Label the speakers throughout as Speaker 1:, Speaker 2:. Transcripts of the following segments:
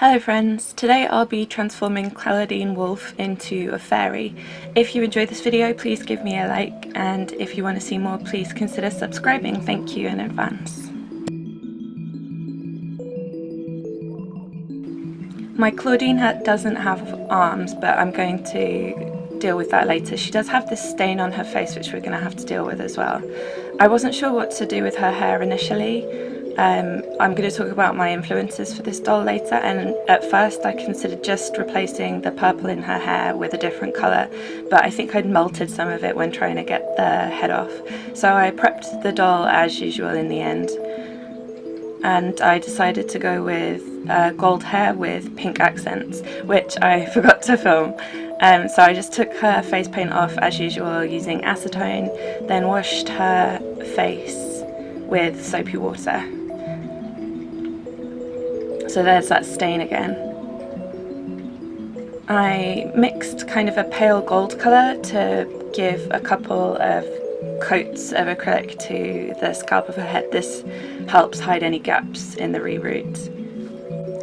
Speaker 1: Hello friends, today I'll be transforming Claudine Wolf into a fairy. If you enjoyed this video, please give me a like, and if you want to see more, please consider subscribing. Thank you in advance. My Claudine doesn't have arms, but I'm going to deal with that later. She does have this stain on her face which we're going to have to deal with as well. I wasn't sure what to do with her hair initially. I'm going to talk about my influences for this doll later, and at first I considered just replacing the purple in her hair with a different colour, but I think I'd melted some of it when trying to get the head off. So I prepped the doll as usual in the end, and I decided to go with gold hair with pink accents, which I forgot to film. So I just took her face paint off as usual using acetone, then washed her face with soapy water. So there's that stain again. I mixed kind of a pale gold colour to give a couple of coats of acrylic to the scalp of her head. This helps hide any gaps in the reroute.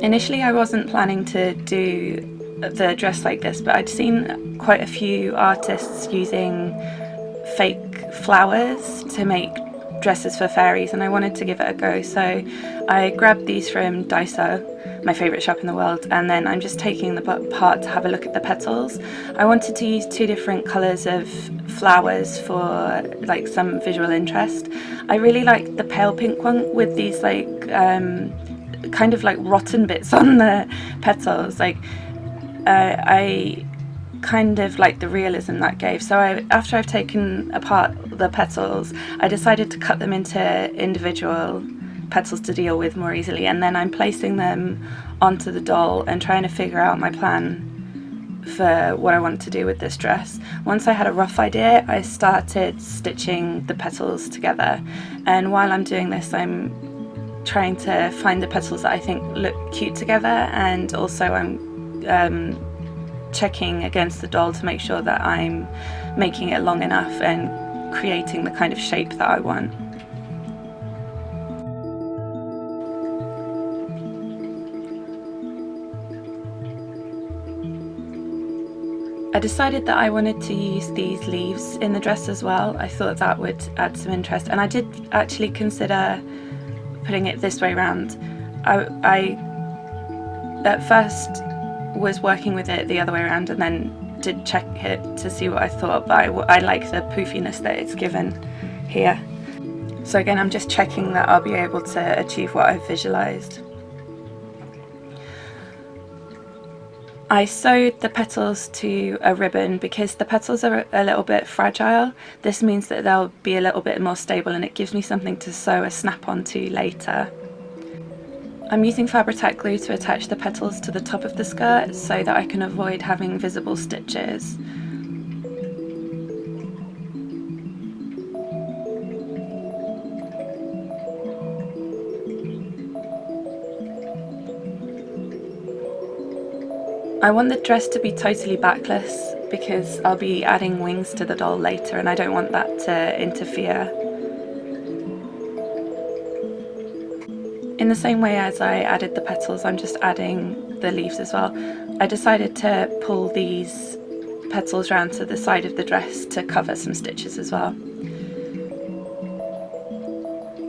Speaker 1: Initially I wasn't planning to do the dress like this, but I'd seen quite a few artists using fake flowers to make dresses for fairies, and I wanted to give it a go, so I grabbed these from Daiso, my favourite shop in the world, and then I'm just taking them apart to have a look at the petals. I wanted to use two different colours of flowers for like some visual interest. I really liked the pale pink one with these like kind of like rotten bits on the petals. Like I kind of like the realism that gave. So after I've taken apart the petals, I decided to cut them into individual petals to deal with more easily, and then I'm placing them onto the doll and trying to figure out my plan for what I want to do with this dress. Once I had a rough idea, I started stitching the petals together, and while I'm doing this I'm trying to find the petals that I think look cute together, and also I'm checking against the doll to make sure that I'm making it long enough and creating the kind of shape that I want. I decided that I wanted to use these leaves in the dress as well. I thought that would add some interest, and I did actually consider putting it this way around. I at first was working with it the other way around and then did check it to see what I thought, but I like the poofiness that it's given here. So again, I'm just checking that I'll be able to achieve what I've visualised. I sewed the petals to a ribbon because the petals are a little bit fragile. This means that they'll be a little bit more stable, and it gives me something to sew a snap onto later. I'm using Fabri-Tac glue to attach the petals to the top of the skirt so that I can avoid having visible stitches. I want the dress to be totally backless because I'll be adding wings to the doll later, and I don't want that to interfere. In the same way as I added the petals, I'm just adding the leaves as well. I decided to pull these petals round to the side of the dress to cover some stitches as well.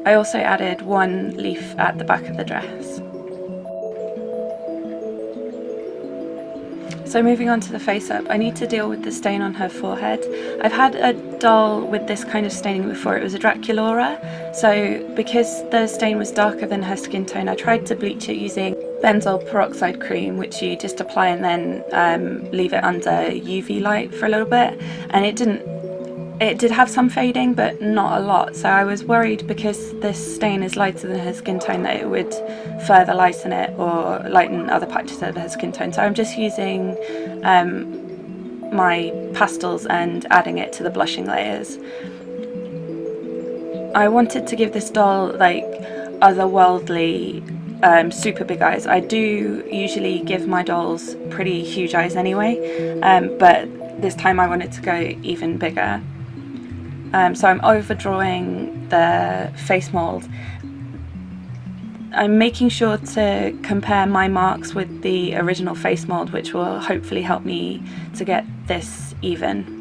Speaker 1: I also added one leaf at the back of the dress. So moving on to the face up, I need to deal with the stain on her forehead. I've had a doll with this kind of staining before. It was a Draculaura, so because the stain was darker than her skin tone, I tried to bleach it using benzoyl peroxide cream, which you just apply and then leave it under UV light for a little bit, and it did have some fading, but not a lot. So I was worried because this stain is lighter than her skin tone that it would further lighten it or lighten other patches of her skin tone. So I'm just using my pastels and adding it to the blushing layers. I wanted to give this doll like otherworldly super big eyes. I do usually give my dolls pretty huge eyes anyway, but this time I wanted to go even bigger. So I'm overdrawing the face mould I'm making sure to compare my marks with the original face mold, which will hopefully help me to get this even.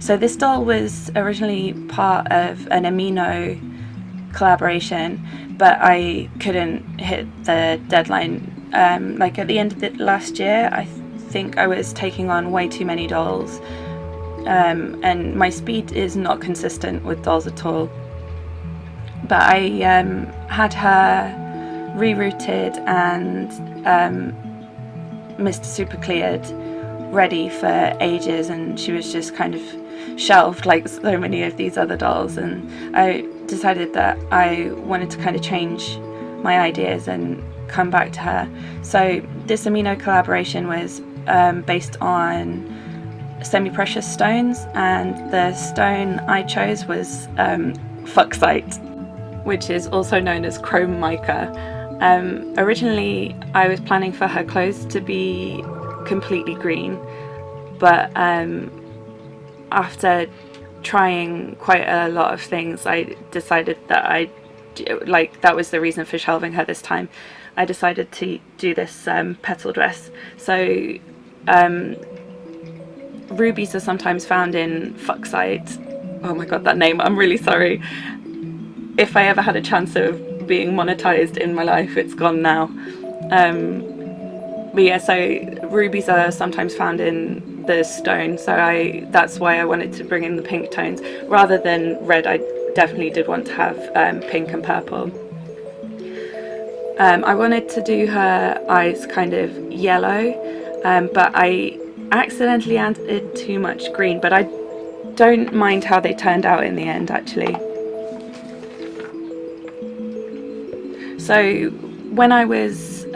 Speaker 1: So this doll was originally part of an Amino collaboration, but I couldn't hit the deadline. Like at the end of the last year, I think I was taking on way too many dolls, and my speed is not consistent with dolls at all. But I had her rerouted and Mr. Super cleared ready for ages, and she was just kind of shelved like so many of these other dolls, and I decided that I wanted to kind of change my ideas and come back to her. So this Amino collaboration was based on semi-precious stones, and the stone I chose was fuchsite, which is also known as chrome mica. Originally I was planning for her clothes to be completely green, but after trying quite a lot of things, I decided that that was the reason for shelving her this time. I decided to do this petal dress. So rubies are sometimes found in fuchsite. Oh my god, that name, I'm really sorry. If I ever had a chance of being monetized in my life, it's gone now. But yeah, so rubies are sometimes found in the stone, so that's why I wanted to bring in the pink tones. Rather than red, I definitely did want to have pink and purple. I wanted to do her eyes kind of yellow, but I accidentally added too much green, but I don't mind how they turned out in the end, actually. So when I was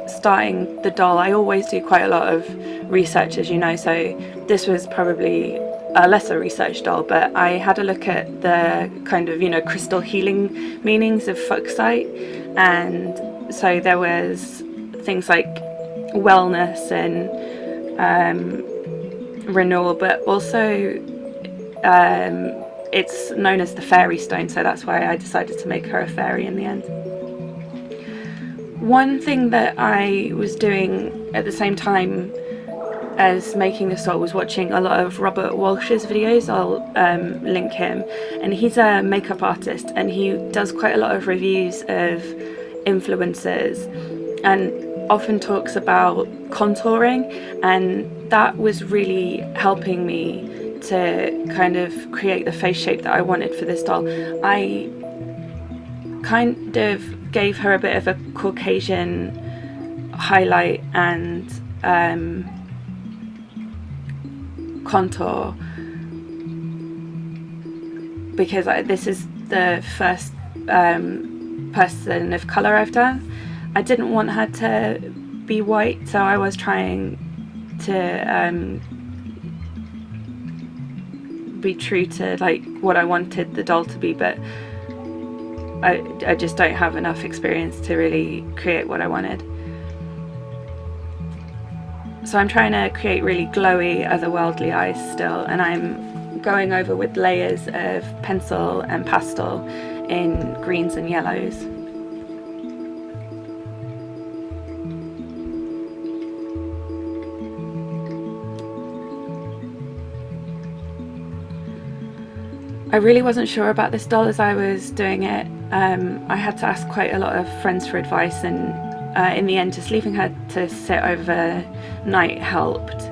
Speaker 1: starting the doll, I always do quite a lot of research, as you know, so this was probably a lesser research doll, but I had a look at the kind of, crystal healing meanings of fuchsite, and so there was things like wellness and renewal, but also it's known as the fairy stone, so that's why I decided to make her a fairy in the end. One thing that I was doing at the same time as making this doll was watching a lot of Robert Walsh's videos. I'll link him, and he's a makeup artist, and he does quite a lot of reviews of influencers and often talks about contouring, and that was really helping me to kind of create the face shape that I wanted for this doll. I kind of gave her a bit of a Caucasian highlight and contour because this is the first person of colour I've done. I didn't want her to be white, so I was trying to be true to like what I wanted the doll to be, but I just don't have enough experience to really create what I wanted. So I'm trying to create really glowy, otherworldly eyes still, and I'm going over with layers of pencil and pastel in greens and yellows. I really wasn't sure about this doll as I was doing it. I had to ask quite a lot of friends for advice, and in the end just leaving her to sit overnight helped.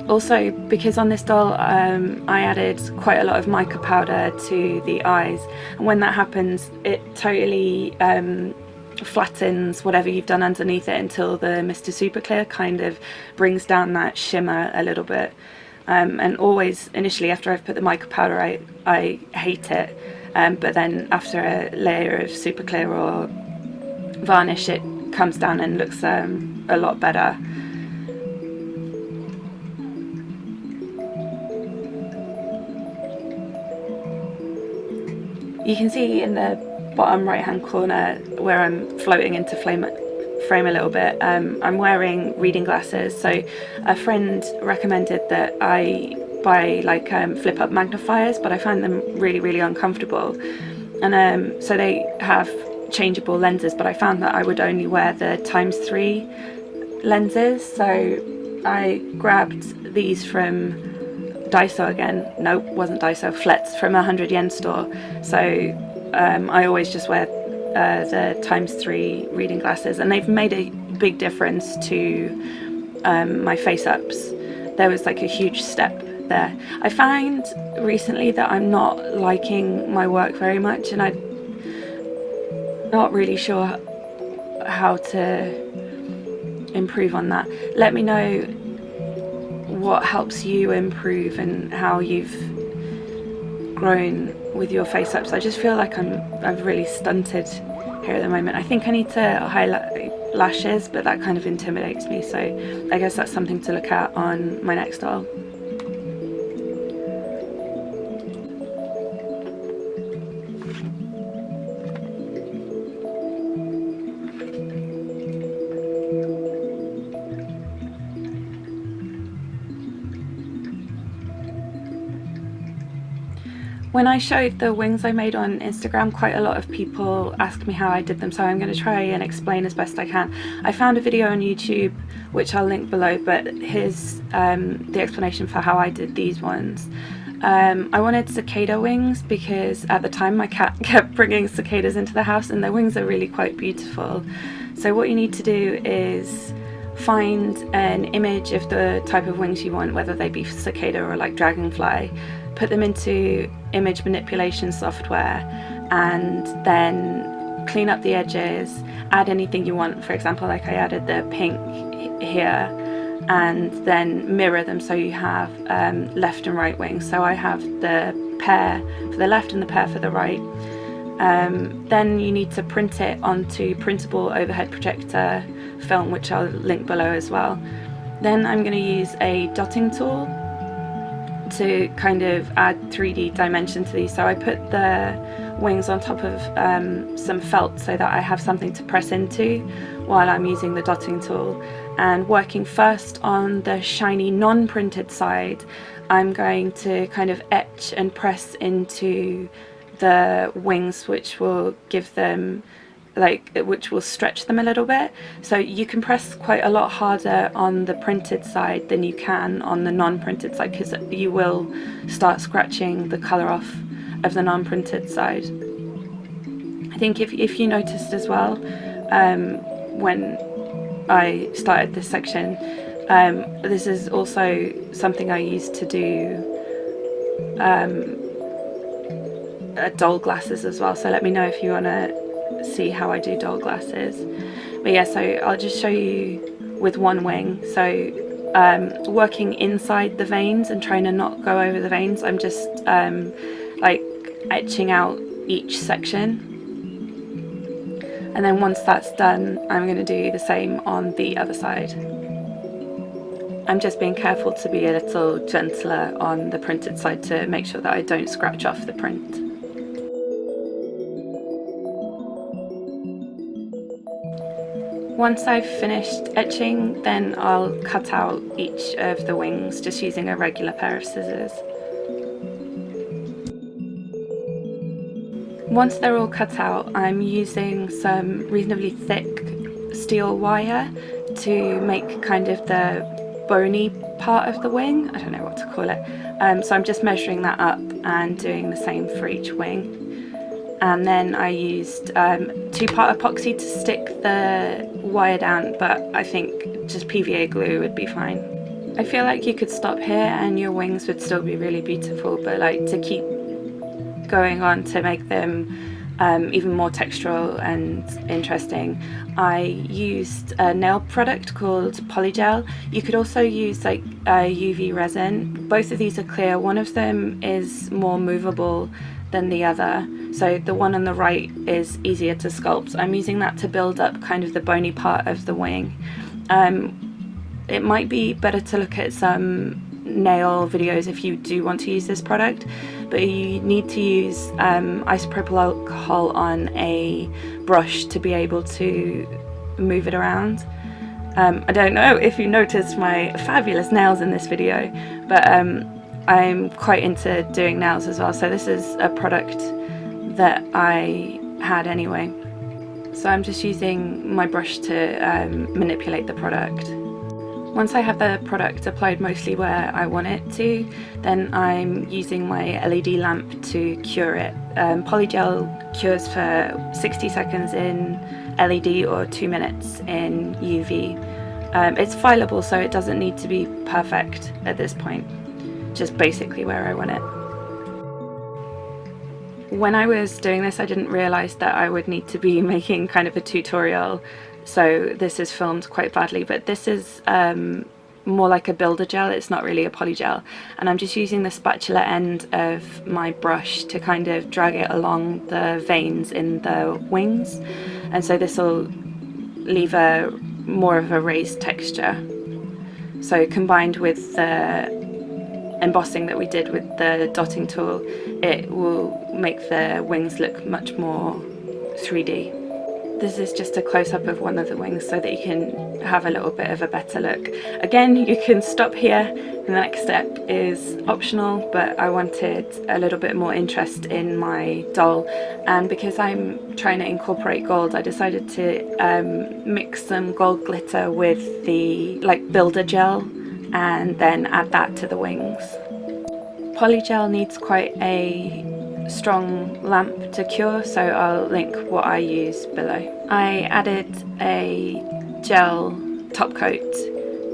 Speaker 1: Also, because on this doll I added quite a lot of mica powder to the eyes, and when that happens it totally flattens whatever you've done underneath it until the Mr. Super Clear kind of brings down that shimmer a little bit. And always initially after I've put the mica powder I hate it, but then after a layer of super clear or varnish it comes down and looks a lot better. You can see in the bottom right hand corner where I'm floating into frame a little bit. I'm wearing reading glasses, so a friend recommended that I buy like flip up magnifiers, but I find them really uncomfortable. and so they have changeable lenses, but I found that I would only wear the ×3 lenses, so I grabbed these from Daiso again. Nope, wasn't Daiso, Flets, from a 100 yen store. So I always just wear the ×3 reading glasses, and they've made a big difference to my face ups. There was like a huge step there. I find recently that I'm not liking my work very much, and I'm not really sure how to improve on that. Let me know what helps you improve and how you've grown with your face ups. I just feel like I'm really stunted here at the moment. I think I need to highlight lashes, but that kind of intimidates me, so I guess that's something to look at on my next style. When I showed the wings I made on Instagram, quite a lot of people asked me how I did them, so I'm going to try and explain as best I can. I found a video on YouTube, which I'll link below, but here's the explanation for how I did these ones. I wanted cicada wings because at the time my cat kept bringing cicadas into the house, and their wings are really quite beautiful. So what you need to do is find an image of the type of wings you want, whether they be cicada or like dragonfly, put them into image manipulation software, and then clean up the edges, add anything you want. For example, like I added the pink here, and then mirror them so you have left and right wings. So I have the pair for the left and the pair for the right. Then you need to print it onto printable overhead projector film, which I'll link below as well. Then I'm going to use a dotting tool to kind of add 3D dimension to these. So I put the wings on top of some felt so that I have something to press into while I'm using the dotting tool. And working first on the shiny non-printed side, I'm going to kind of etch and press into the wings, which will give them which will stretch them a little bit. So you can press quite a lot harder on the printed side than you can on the non-printed side, because you will start scratching the colour off of the non-printed side. I think if you noticed as well, when I started this section, this is also something I used to do doll glasses as well, so let me know if you want to see how I do doll glasses. But yeah, so I'll just show you with one wing. So working inside the veins and trying to not go over the veins, I'm just like etching out each section, and then once that's done, I'm going to do the same on the other side. I'm just being careful to be a little gentler on the printed side to make sure that I don't scratch off the print. Once I've finished etching, then I'll cut out each of the wings just using a regular pair of scissors. Once they're all cut out, I'm using some reasonably thick steel wire to make kind of the bony part of the wing. I don't know what to call it. So I'm just measuring that up and doing the same for each wing. And then I used 2-part epoxy to stick the wire down, but I think just PVA glue would be fine. I feel like you could stop here and your wings would still be really beautiful, but like to keep going on to make them even more textural and interesting, I used a nail product called Polygel. You could also use like UV resin. Both of these are clear. One of them is more movable than the other, so the one on the right is easier to sculpt. I'm using that to build up kind of the bony part of the wing. It might be better to look at some nail videos if you do want to use this product, but you need to use isopropyl alcohol on a brush to be able to move it around. I don't know if you noticed my fabulous nails in this video, but I'm quite into doing nails as well. So this is a product that I had anyway. So I'm just using my brush to manipulate the product. Once I have the product applied mostly where I want it to, then I'm using my LED lamp to cure it. Polygel cures for 60 seconds in LED or 2 minutes in UV. It's fileable, so it doesn't need to be perfect at this point, just basically where I want it. When I was doing this, I didn't realise that I would need to be making kind of a tutorial, so this is filmed quite badly, but this is more like a builder gel. It's not really a polygel, and I'm just using the spatula end of my brush to kind of drag it along the veins in the wings, and so this will leave a more of a raised texture. So combined with the embossing that we did with the dotting tool, it will make the wings look much more 3D. This is just a close-up of one of the wings so that you can have a little bit of a better look. Again, you can stop here. The next step is optional, but I wanted a little bit more interest in my doll, and because I'm trying to incorporate gold, I decided to mix some gold glitter with the builder gel and then add that to the wings. Polygel needs quite a strong lamp to cure, so I'll link what I use below. I added a gel top coat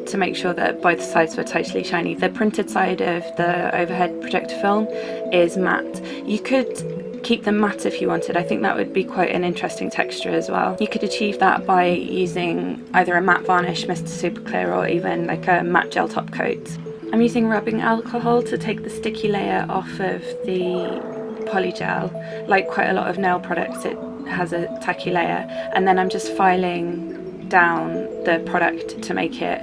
Speaker 1: to make sure that both sides were totally shiny. The printed side of the overhead projector film is matte. You could keep them matte if you wanted. I think that would be quite an interesting texture as well. You could achieve that by using either a matte varnish, Mr. Super Clear, or even like a matte gel top coat. I'm using rubbing alcohol to take the sticky layer off of the polygel. Like quite a lot of nail products, it has a tacky layer, and then I'm just filing down the product to make it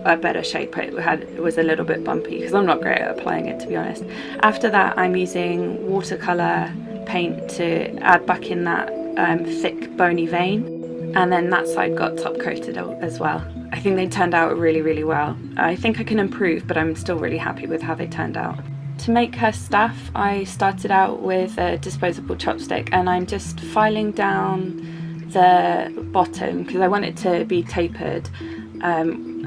Speaker 1: a better shape. It was a little bit bumpy because I'm not great at applying it, to be honest. After that, I'm using watercolour paint to add back in that thick bony vein, and then that side got top coated as well. I think they turned out really, really well. I think I can improve, but I'm still really happy with how they turned out. To make her staff, I started out with a disposable chopstick, and I'm just filing down the bottom because I want it to be tapered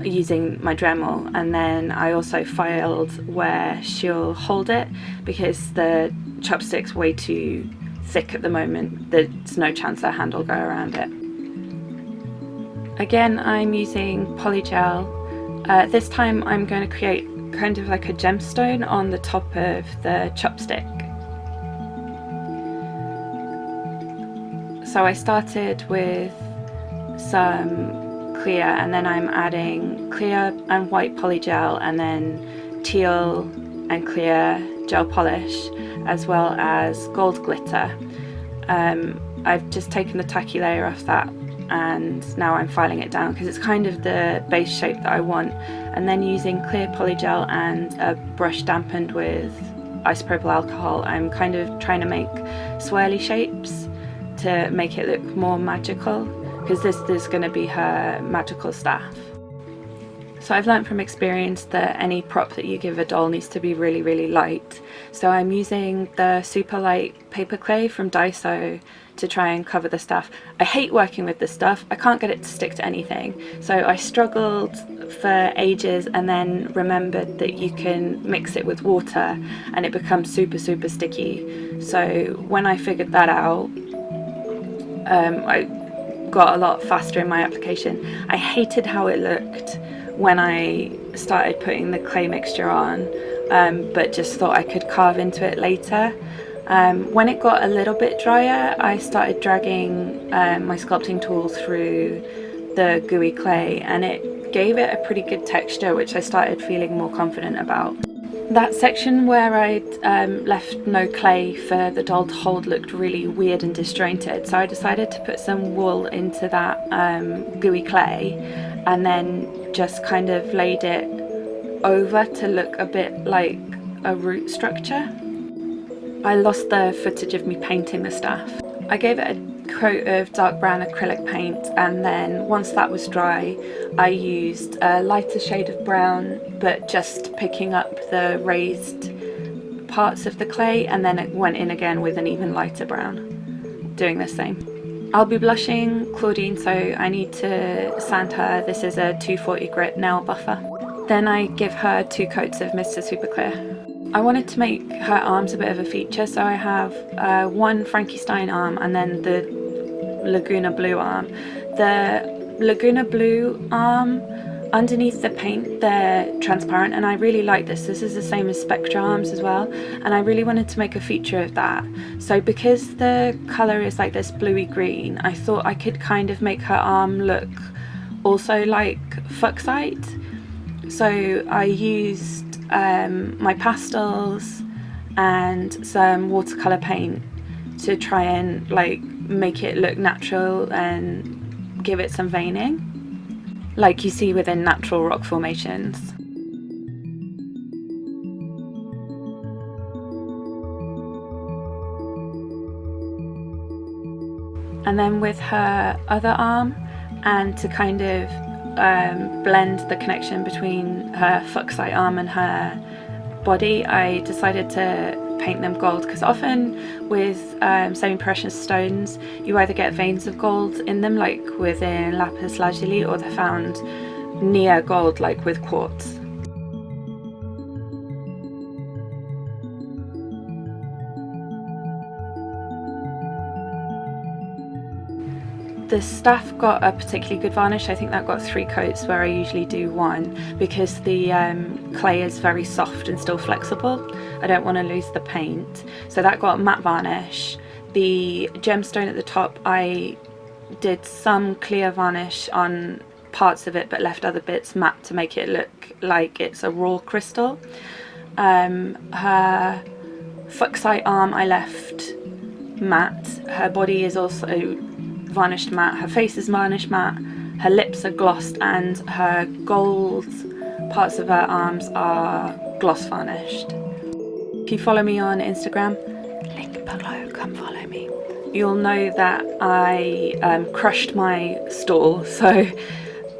Speaker 1: using my Dremel, and then I also filed where she'll hold it because the chopstick's way too thick at the moment. There's no chance her hand will go around it. Again, I'm using polygel. This time I'm going to create kind of like a gemstone on the top of the chopstick. So I started with some clear, and then I'm adding clear and white polygel, and then teal and clear gel polish, as well as gold glitter. I've just taken the tacky layer off that, and now I'm filing it down because it's kind of the base shape that I want, and then using clear polygel and a brush dampened with isopropyl alcohol, I'm kind of trying to make swirly shapes to make it look more magical, because this is going to be her magical staff. So I've learned from experience that any prop that you give a doll needs to be really, really light. So I'm using the super light paper clay from Daiso to try and cover the staff. I hate working with this stuff. I can't get it to stick to anything. So I struggled for ages, and then remembered that you can mix it with water and it becomes super, super sticky. So when I figured that out, I got a lot faster in my application. I hated how it looked when I started putting the clay mixture on, but just thought I could carve into it later. When it got a little bit drier, I started dragging my sculpting tool through the gooey clay, and it gave it a pretty good texture, which I started feeling more confident about. That section where I'd left no clay for the doll to hold looked really weird and disjointed, so I decided to put some wool into that gooey clay, and then just kind of laid it over to look a bit like a root structure. I lost the footage of me painting the staff. I gave it a coat of dark brown acrylic paint, and then once that was dry, I used a lighter shade of brown, but just picking up the raised parts of the clay and then it went in again with an even lighter brown, doing the same. I'll be blushing Claudine, so I need to sand her. This is a 240 grit nail buffer. Then I give her 2 coats of Mr. Super Clear. I wanted to make her arms a bit of a feature, so I have one Frankenstein arm and then the Laguna Blue arm. The Laguna Blue arm, underneath the paint, they're transparent, and I really like this. This is the same as Spectra arms as well, and I really wanted to make a feature of that. So because the colour is like this bluey green, I thought I could kind of make her arm look also like Fuchsite. So I used my pastels and some watercolour paint to try and like make it look natural and give it some veining, like you see within natural rock formations. And then with her other arm, and to kind of blend the connection between her Fuchsite arm and her body, I decided to paint them gold, because often with semi-precious stones you either get veins of gold in them like within lapis lazuli, or they're found near gold like with quartz. The staff got a particularly good varnish. I think that got 3 coats where I usually do 1, because the clay is very soft and still flexible. I don't want to lose the paint. So that got matte varnish. The gemstone at the top, I did some clear varnish on parts of it but left other bits matte to make it look like it's a raw crystal. Her Fuchsite arm I left matte. Her body is also varnished matte, her face is varnished matte, her lips are glossed, and her gold parts of her arms are gloss varnished. If you follow me on Instagram, link below, come follow me, you'll know that I crushed my stall, so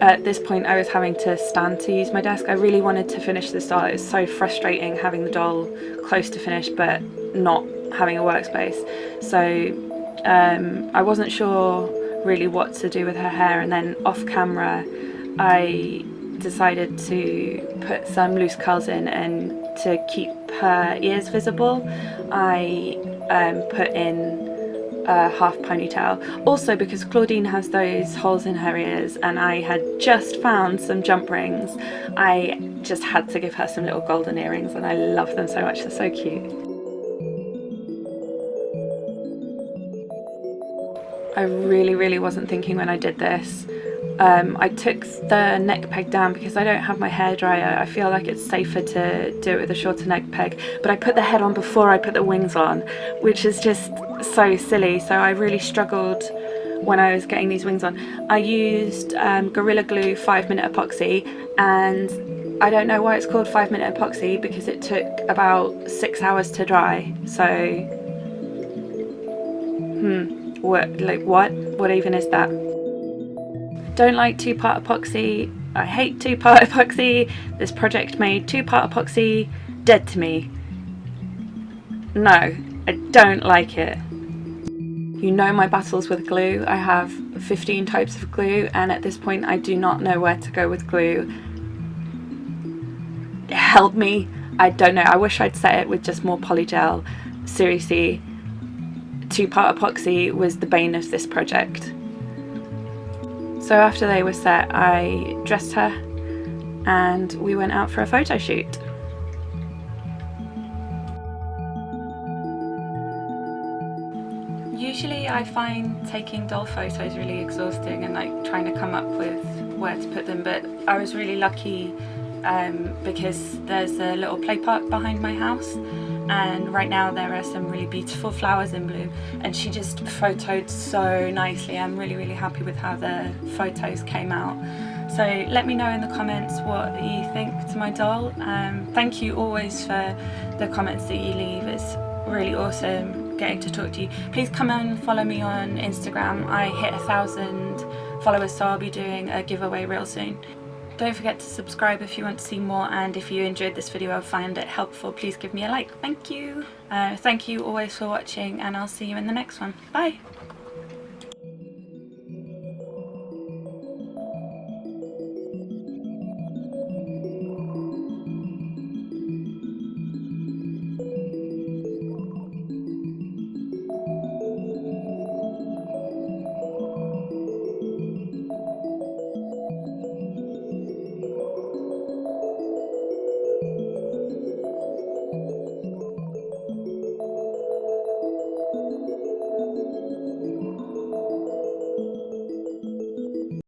Speaker 1: at this point I was having to stand to use my desk. I really wanted to finish this doll. It was so frustrating having the doll close to finish but not having a workspace. So I wasn't sure really what to do with her hair, and then off camera I decided to put some loose curls in, and to keep her ears visible I put in a half ponytail. Also because Claudine has those holes in her ears and I had just found some jump rings, I just had to give her some little golden earrings, and I love them so much, they're so cute. I really wasn't thinking when I did this. I took the neck peg down because I don't have my hairdryer. I feel like it's safer to do it with a shorter neck peg, but I put the head on before I put the wings on, which is just so silly. So I really struggled when I was getting these wings on. I used Gorilla Glue 5-minute epoxy, and I don't know why it's called 5-minute epoxy because it took about 6 hours to dry. So what even is that? Don't like 2-part epoxy. I hate 2-part epoxy. This project made 2-part epoxy dead to me. No, I don't like it. You know my battles with glue. I have 15 types of glue, and at this point I do not know where to go with glue. Help me. I don't know. I wish I'd set it with just more polygel. Seriously. 2-part epoxy was the bane of this project. So after they were set, I dressed her and we went out for a photo shoot. Usually I find taking doll photos really exhausting and like trying to come up with where to put them, but I was really lucky because there's a little play park behind my house, and right now there are some really beautiful flowers in bloom, and she just photoed so nicely. I'm really happy with how the photos came out. So let me know in the comments what you think to my doll. Thank you always for the comments that you leave. It's really awesome getting to talk to you. Please come and follow me on Instagram. I hit 1,000 followers, so I'll be doing a giveaway real soon. Don't forget to subscribe if you want to see more, and if you enjoyed this video or found it helpful, please give me a like. Thank you. Thank you always for watching, and I'll see you in the next one. Bye!